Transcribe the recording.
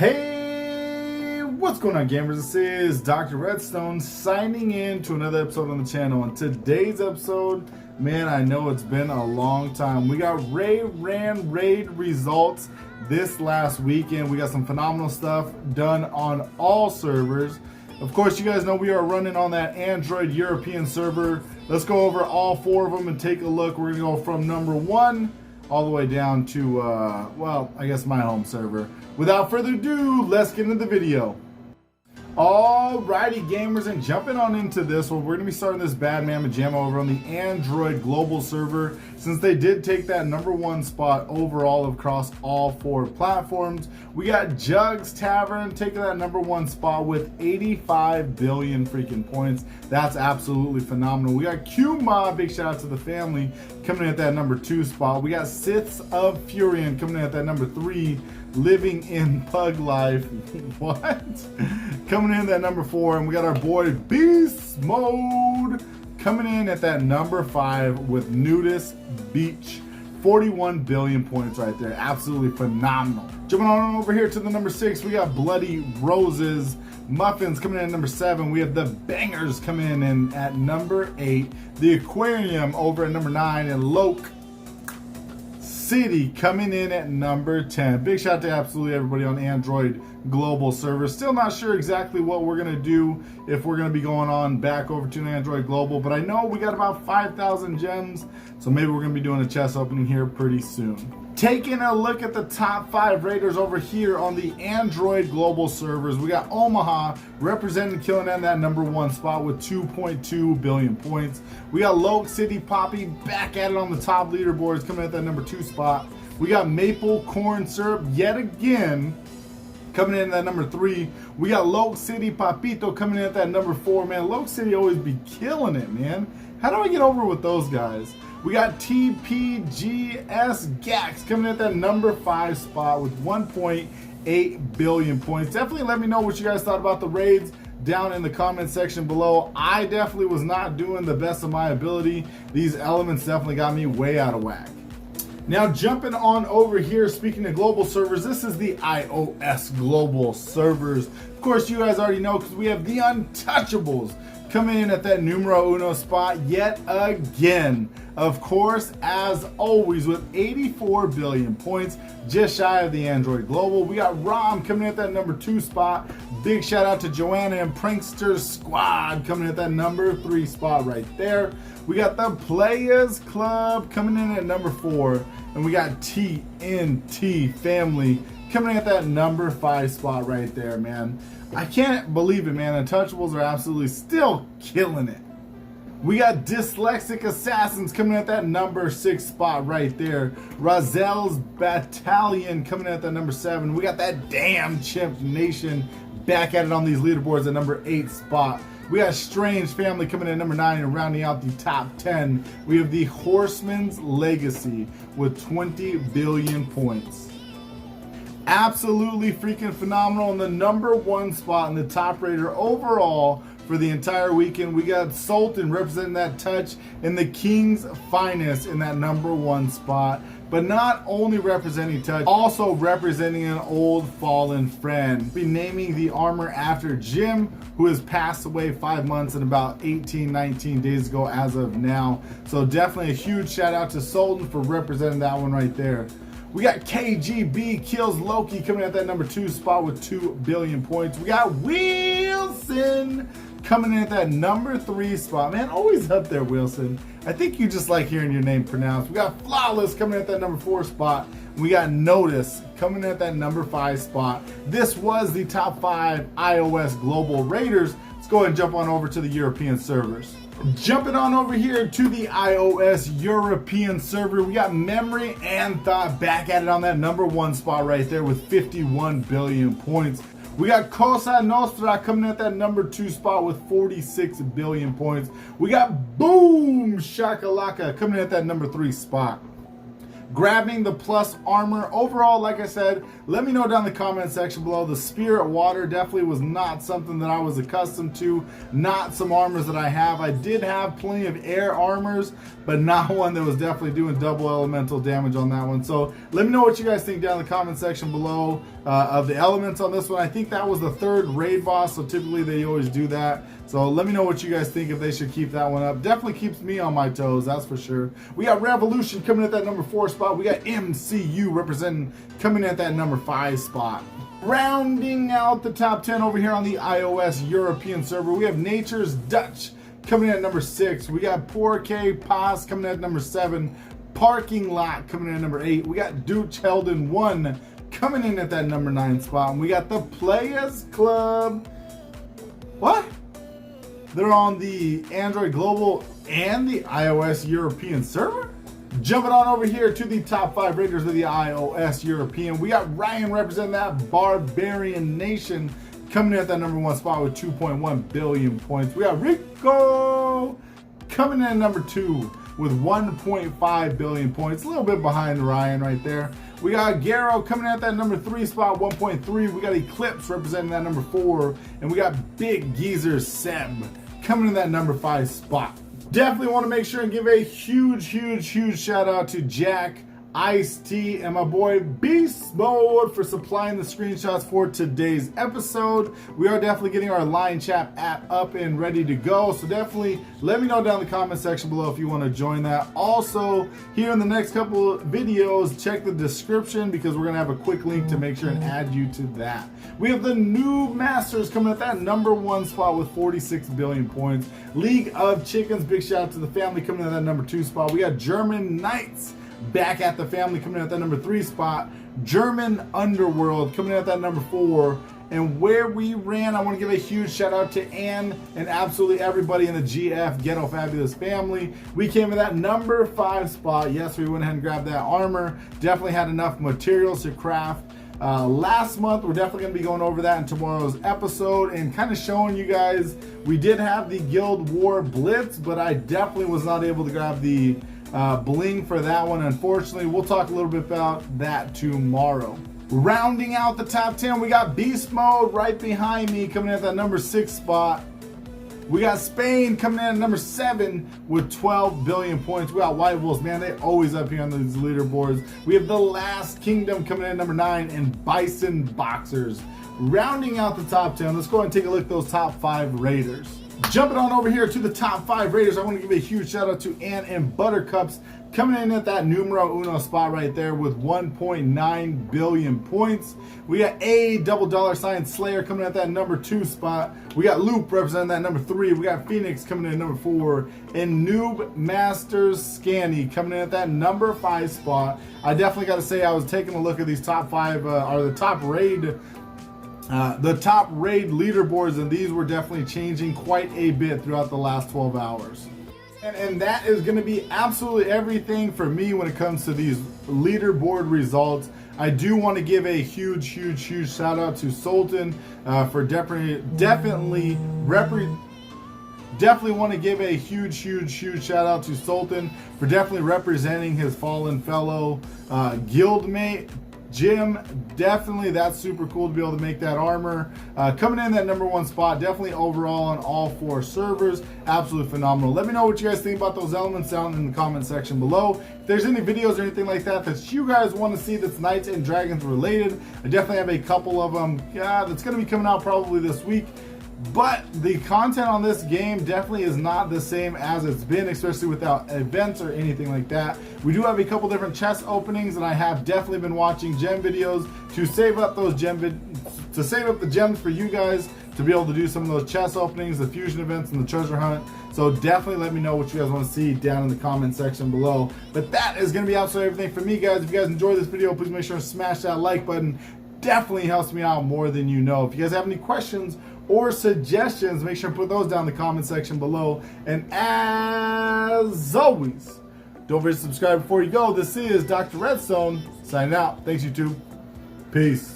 Hey, what's going on, gamers? This is Doctorredstone signing in to another episode on the channel. And today's episode, man, I know it's been a long time. We got Raeran raid results this last weekend. We got some phenomenal stuff done on all servers. Of course, you guys know we are running on that Android European server. Let's go over all four of them and take a look. We're gonna go from number 1 all the way down to, well, I guess my home server. Without further ado, let's get into the video. Alrighty, gamers, and jumping on into this one, we're going to be starting this Bad Mamma Jamma over on the Android global server, since they did take that #1 spot overall across all 4 platforms. We got Jugs Tavern taking that #1 spot with 85 billion freaking points. That's absolutely phenomenal. We got Q-Mob, big shout out to the family, coming in at that #2 spot. We got Siths of Furion coming in at that #3. Living in Pug Life. What? Coming in at #4, and we got our boy Beast Mode coming in at that #5 with Nudist Beach. 41 billion points right there. Absolutely phenomenal. Jumping on over here to the #6, we got Bloody Roses. Muffins coming in at #7. We have the Bangers coming in at #8. The Aquarium over at #9, and Loke City coming in at #10. Big shout out to absolutely everybody on Android global server. Still not sure exactly what we're gonna do, if we're gonna be going on back over to Android global, but I know we got about 5,000 gems, so maybe we're gonna be doing a chest opening here pretty soon. Taking a look at the top 5 raiders over here on the Android global servers, we got Omaha representing, killing in that #1 spot with 2.2 billion points. We got Loke City Poppy back at it on the top leaderboards, coming at that #2 spot. We got Maple Corn Syrup yet again coming in at that #3. We got Loke City Papito coming in at that #4. Man, Loke City always be killing it, man. How do I get over with those guys? We got TPGS Gax coming in at that #5 spot with 1.8 billion points. Definitely let me know what you guys thought about the raids down in the comment section below. I definitely was not doing the best of my ability. These elements definitely got me way out of whack. Now jumping on over here, speaking of global servers, this is the iOS global servers. Of course, you guys already know because we have the Untouchables coming in at that #1 spot yet again. Of course, as always, with 84 billion points, just shy of the Android global. We got Rom coming in at that #2 spot. Big shout out to Joanna and Prankster Squad coming in at that #3 spot right there. We got the Players Club coming in at #4, and we got TNT Family coming in at that #5 spot right there, man. I can't believe it, man. Untouchables are absolutely still killing it. We got Dyslexic Assassins coming in at that #6 spot right there. Razel's Battalion coming in at that #7. We got that damn Chimp Nation back at it on these leaderboards at #8 spot. We got Strange Family coming in at #9 and rounding out the top 10. We have the Horseman's Legacy with 20 billion points. Absolutely freaking phenomenal. In the #1 spot in the top raider overall for the entire weekend, we got Sultan representing that touch in the King's Finest in that #1 spot. But not only representing touch, also representing an old fallen friend. Be naming the armor after Jim, who has passed away 5 months and about 18-19 days ago as of now. So definitely a huge shout out to Sultan for representing that one right there. We got KGB Kills Loki coming at that #2 spot with 2 billion points. We got Wilson coming in at that #3 spot. Man, always up there, Wilson. I think you just like hearing your name pronounced. We got Flawless coming in at that #4 spot. We got Notice coming in at that #5 spot. This was the top 5 iOS global raiders. Let's go ahead and jump on over to the European servers. Jumping on over here to the iOS European server, we got Memory and Thought back at it on that #1 spot right there with 51 billion points. We got Cosa Nostra coming at that #2 spot with 46 billion points. We got Boom Shakalaka coming at that #3 spot. grabbing the plus armor. Overall, like I said, let me know down in the comment section below. The spirit water definitely was not something that I was accustomed to, not some armors that I have. I did have plenty of air armors, but not one that was definitely doing double elemental damage on that one. So let me know what you guys think down in the comment section below of the elements on this one. I think that was the 3rd raid boss, so typically they always do that. So let me know what you guys think, if they should keep that one up. Definitely keeps me on my toes, that's for sure. We got Revolution coming at that number 4 spot. We got MCU representing, coming at that number 5 spot. Rounding out the top 10 over here on the iOS European server, we have Nature's Dutch coming in at number 6. We got Porke Pass coming in at number 7. Parking Lot coming in at number 8. We got Dooch Helden 1 coming in at that number 9 spot. And we got the Players Club. What? They're on the Android Global and the iOS European server? Jumping on over here to the top 5 raters of the iOS European. We got Raeran representing that Barbarian Nation coming in at that number 1 spot with 2.1 billion points. We got Rico coming in at number 2 with 1.5 billion points. A little bit behind Raeran right there. We got Garo coming in at that number 3 spot, 1.3. We got Eclipse representing that number 4. And we got Big Geezer Seb coming in that number 5 spot. Definitely want to make sure and give a huge shout out to Jack, Ice-T, and my boy Beast Mode for supplying the screenshots for today's episode. We are definitely getting our Line Chat app up and ready to go, so definitely let me know down in the comment section below if you want to join that. Also, here in the next couple of videos, check the description because we're going to have a quick link to make sure and add you to that. We have the new Masters coming at that number 1 spot with 46 billion points. League of Chickens, big shout out to the family coming at that number 2 spot. We got German Knights back at the family coming in at that number 3 spot. German Underworld coming in at that number 4. And where we ran, I want to give a huge shout out to Ann and absolutely everybody in the GF Ghetto Fabulous family. We came in that number 5 spot. Yes, we went ahead and grabbed that armor. Definitely had enough materials to craft. Last month, we're definitely going to be going over that in tomorrow's episode and kind of showing you guys, we did have the Guild War Blitz, but I definitely was not able to grab the bling for that one, unfortunately. We'll talk a little bit about that tomorrow. Rounding out the top 10, we got Beast Mode right behind me coming in at that number 6 spot. We got Spain coming in at number 7 with 12 billion points. We got White Wolves, man, they always up here on these leaderboards. We have The Last Kingdom coming in at number 9 and Bison Boxers. Rounding out the top 10, let's go ahead and take a look at those top 5 raiders. Jumping on over here to the top 5 raiders, I want to give a huge shout out to Ann and Buttercups coming in at that numero uno spot right there with 1.9 billion points. We got $$ Slayer coming at that number 2 spot. We got Loop representing that number 3. We got Phoenix coming in at number 4. And Noob Masters Scanny coming in at that number 5 spot. I definitely got to say, I was taking a look at these top 5, or the top raid leaderboards, and these were definitely changing quite a bit throughout the last 12 hours. And that is going to be absolutely everything for me when it comes to these leaderboard results. I do want to give a huge shout out to Sultan for definitely want to give a huge shout out to Sultan for definitely representing his fallen fellow guildmate Jim. Definitely, that's super cool to be able to make that armor. Coming in that number 1 spot, definitely overall on all 4 servers, absolutely phenomenal. Let me know what you guys think about those elements down in the comment section below. If there's any videos or anything like that that you guys want to see that's Knights and Dragons related, I definitely have a couple of them that's going to be coming out probably this week. But the content on this game definitely is not the same as it's been, especially without events or anything like that. We do have a couple different chest openings, and I have definitely been watching gem videos to save up those the gems for you guys to be able to do some of those chest openings, the fusion events, and the treasure hunt. So definitely let me know what you guys want to see down in the comment section below. But that is going to be absolutely everything for me, guys. If you guys enjoyed this video, please make sure to smash that like button. Definitely helps me out more than you know. If you guys have any questions or suggestions, make sure to put those down in the comment section below. And as always, don't forget to subscribe before you go. This is Dr. Redstone signing out. Thanks, YouTube. Peace.